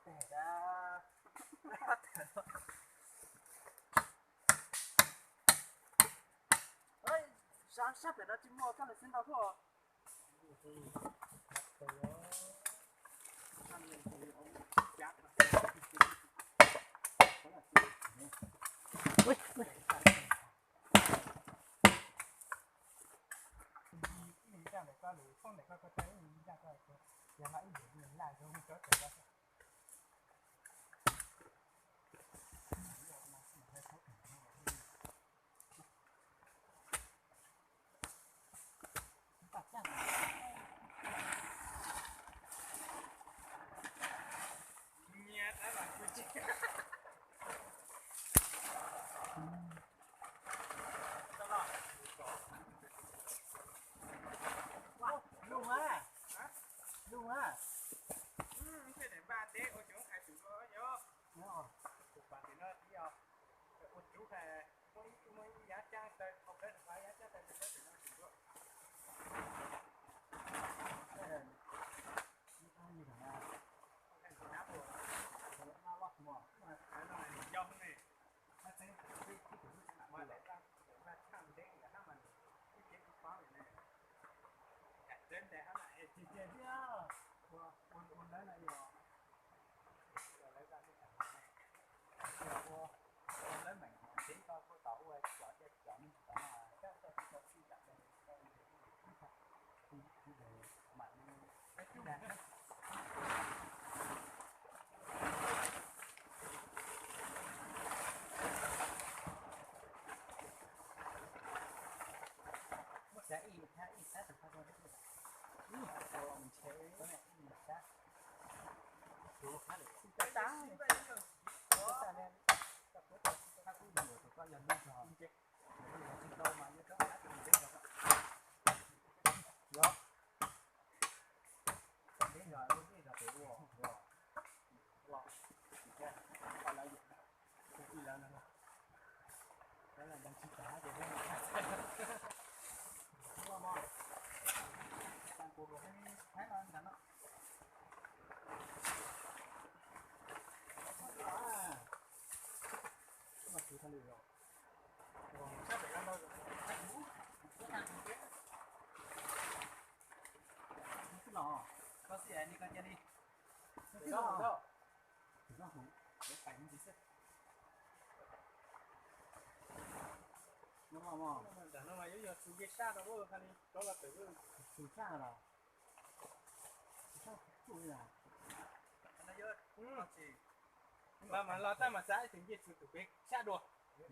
tẻ ra ơi sáng sắp để nó chỉ mua cái này xin đâu thôi ui ui mình ra để coi lũ không để coi có thấy mình ra coi giờ hãy để mình lại không có thể ra luôn á luôn á cái này ba té ở chỗ hai tụi nó nhớ nó tụi bạn thì nó tí ở chú là mới giá trang tới không phải là giá trang tới nó tụi nó tụi nó cái này nó như thế nào nó lót mỏ mà cái nó này dông này nó thấy cái mà để ra thằng đen cả nó mình cái khóa này đến để hắn lại chị chị chứ quân đấy là gì rồi lấy ra cái chị cô lấy mình chỉ có tàu quay chọn chọn mà các cái suy chọn đây để mạnh cái chú đạt sẽ in khác từ sao đấy mình chế cái này in khác số khác để cái đá ta nên các số các thứ nhiều thì có lần nữa rồi chứ chúng tôi mà như các đã từng biết rồi đó đến rồi lúc này là phải wow wow wow ok còn lại gì không gì là nữa đó là đang chi trả để nó đúng không đang cố gắng thấy nó anh nó mà cứ thay rồi sắp phải ăn đâu rồi cái lò có gì anh đi con đi cái lò đó nó không để phải như thế nó mà nó mà giống như sự việc xa đâu có khani đó là tự sự xa rồi sao chui là nó dơ mà lo ta mà xã thì gì sự việc xa đùa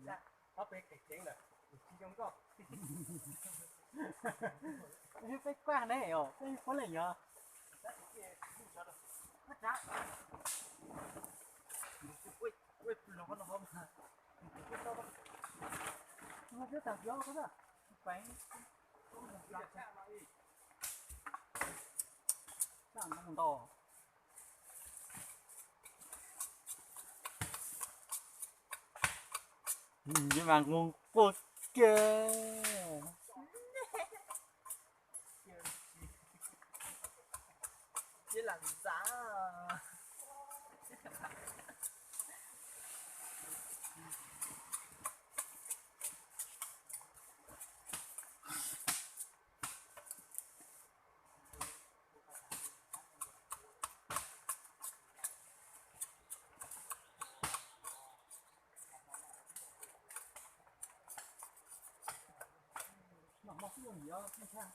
xa có việc cái chuyện là chỉ trong có cái quan đấy hiểu cái có lệnh nhờ mất giá ui nó không nó biết thật gió có đó bánh chẳng nó còn to nhưng mà ngon quá kìa chỉ là giá nó mọc luôn gì đó không sao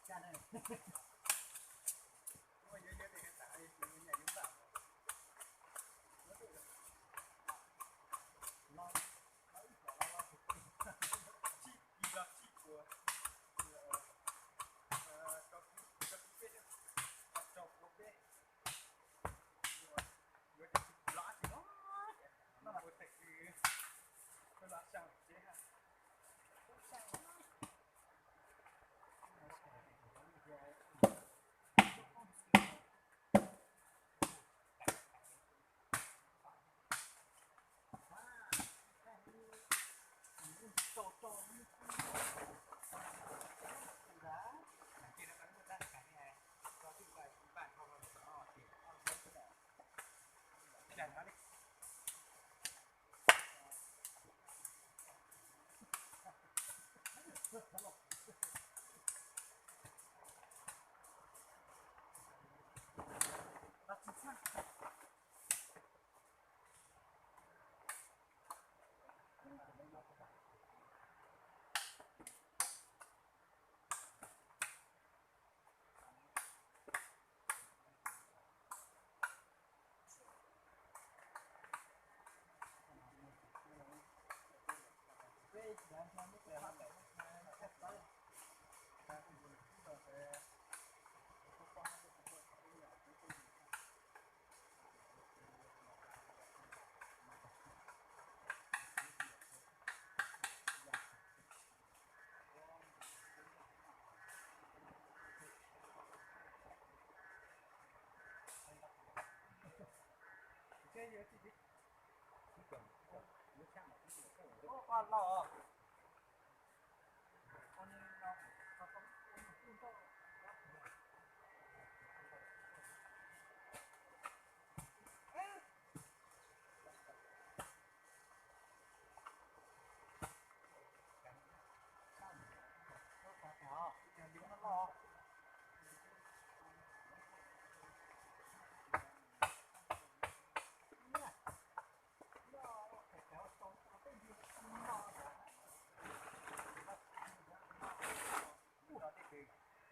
cha đây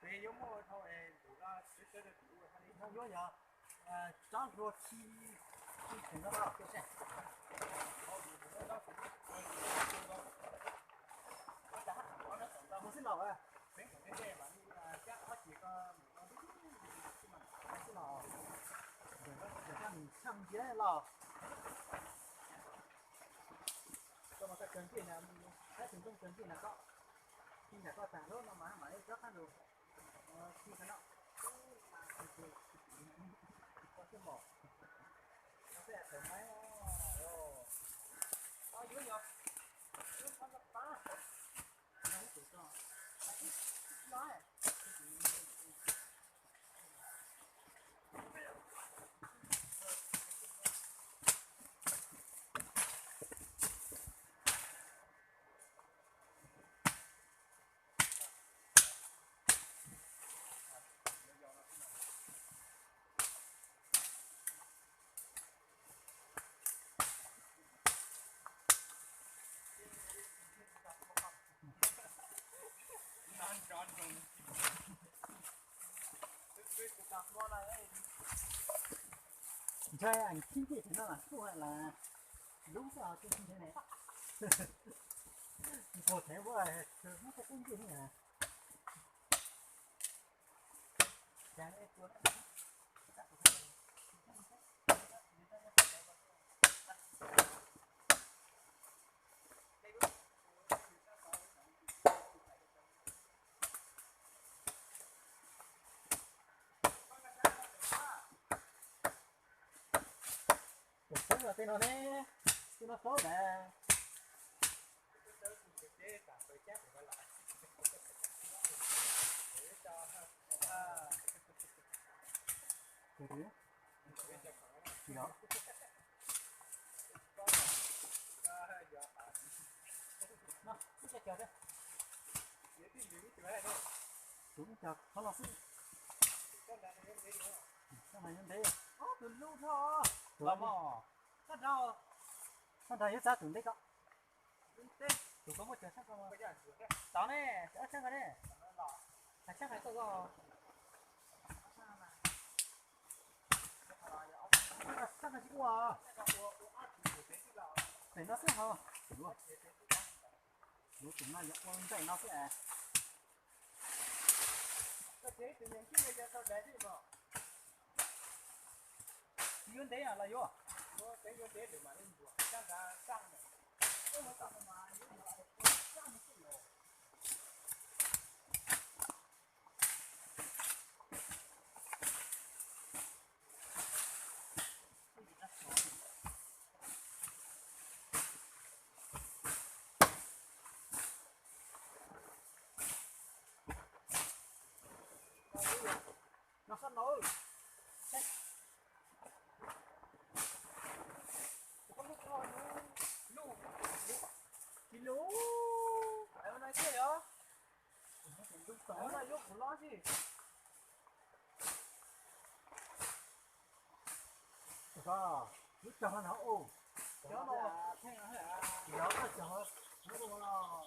về giống mà thôi đủ ra chết chết được đủ rồi đi nó vô giờ cho ruột chi chi thành nó bao cái xe nó xin lỗi à mấy cái xe bạn chắc nó chỉ có xin lỗi để cho mình chăm chế lò cho mà cái cần gì là cái chúng tôi cần gì là có khi là có tảng đốt nó mà rất là đủ khi cái nó có cái mỏ nó sẽ thoải mái dưới rồi dưới con lắp tá nó tự cho nói tròn tròn chơi ảnh chính trị thế nào là không phải là đúng sao chứ không thế này một thế vừa nó sẽ cũng gì nhỉ cái này cuốn Tức là tên nó nè, tên nó xấu nè. Từ từ. Gì đó? Nó, cứ chạy chờ đấy. Đúng chờ, nó là cái này như thế. Từ lâu thôi. Làm mò. Sao đâu? Sao thầy hết ra tưởng đấy cậu? Tụi có một chuyện sắc không? Đó nè, đã chắc rồi đấy. Chắc phải có chắc là chỉ qua. Để nó sẽ hả? Đúng rồi. Nó cũng là dọc qua chạy nó sẽ. Cái thế tự nhiên kia giờ sao để gì mà? Yun đấy à là vô. Cái yun đấy để mà lên được. Chắc là sang này. Ôi mà sang mà yun là sang cái gì? Nó sắp nổi. Có lúc thôi lú. Chị lú. Em nói kia vậy? Em nói lúc của nó gì? Sao? Lúc cho nó ô. Cho nó thay nó hả? Nó có cho nó có nó.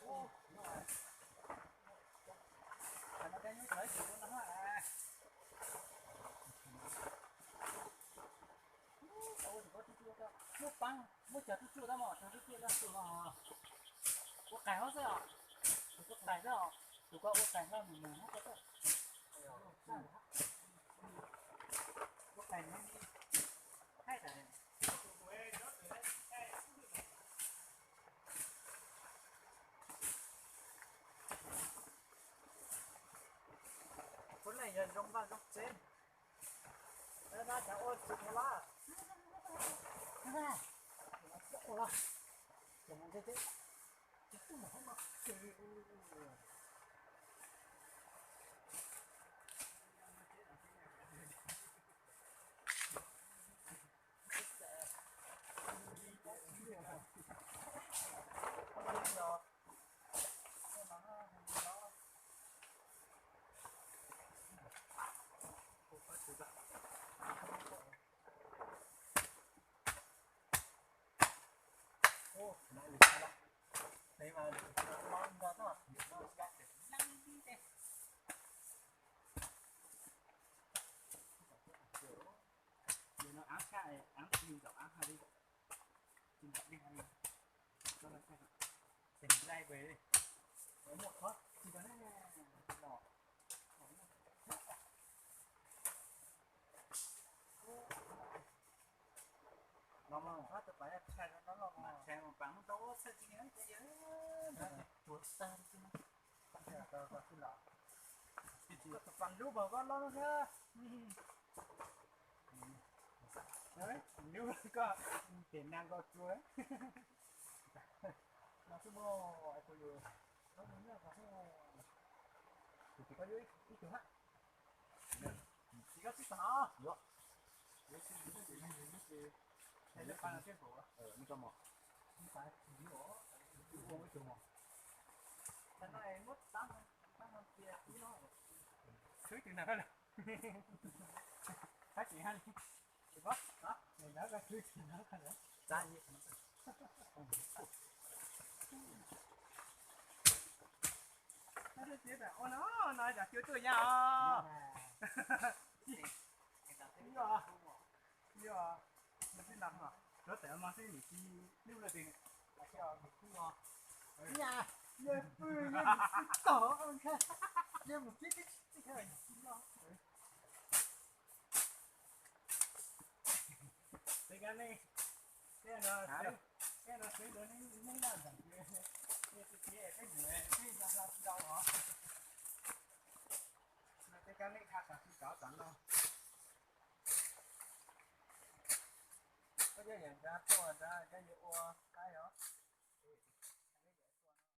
Ô, nó cái như thế thì nó hả? Mua băng, mua chả chút chút đó mà, chả chút chút đó chút mà. Có cải hết rồi à? Có cải rồi à? Tụi có cải ra mình hết rồi. Có cải nó đi. Hay là con này giờ rong vào rong trên. Đây là cháu ơi, chụp nó lá. Nè. Ủa là. Chẳng hạn thế thế. Chứ không mà không mà. Ô, lại lịch lại. Đây mà về đi. Ở một thôi, chỉ có này đỏ. Nó mà phát từ phải xe nó lo mà xe mà bắn tố xe gì hết chứ chuột ta chứ nó tao xin lỗi có tập bắn lúc mà con lo nữa đấy nếu có tiền năng có chuối nó cứ mua ai tôi rồi nó đúng là có thì có dưới ít thứ hả chỉ có chiếc nó được hay là pan cái cổ như con mỏ không phải như ổ uống cái chỗ mỏ cái này mất tám năm kia tí nó Thứ chuyện nào đó là phát triển hay thì có đó này nó ra thứ thì nó phải đấy ra gì nó sẽ chết à? Ô nó nói là chưa chưa nhau. đúng rồi Giờ nó sẽ nằm à? Nó sẽ mà sẽ bị lưu là tiền. là cái đó cũng ngon nhà nhà tỏ ông thế nhà một cái này Thì cái này cái nó sẽ đến những năm rằng cái người cái là đâu hả? Cái này khác là có sẵn đâu. có cái gì ra to ra cái gì ô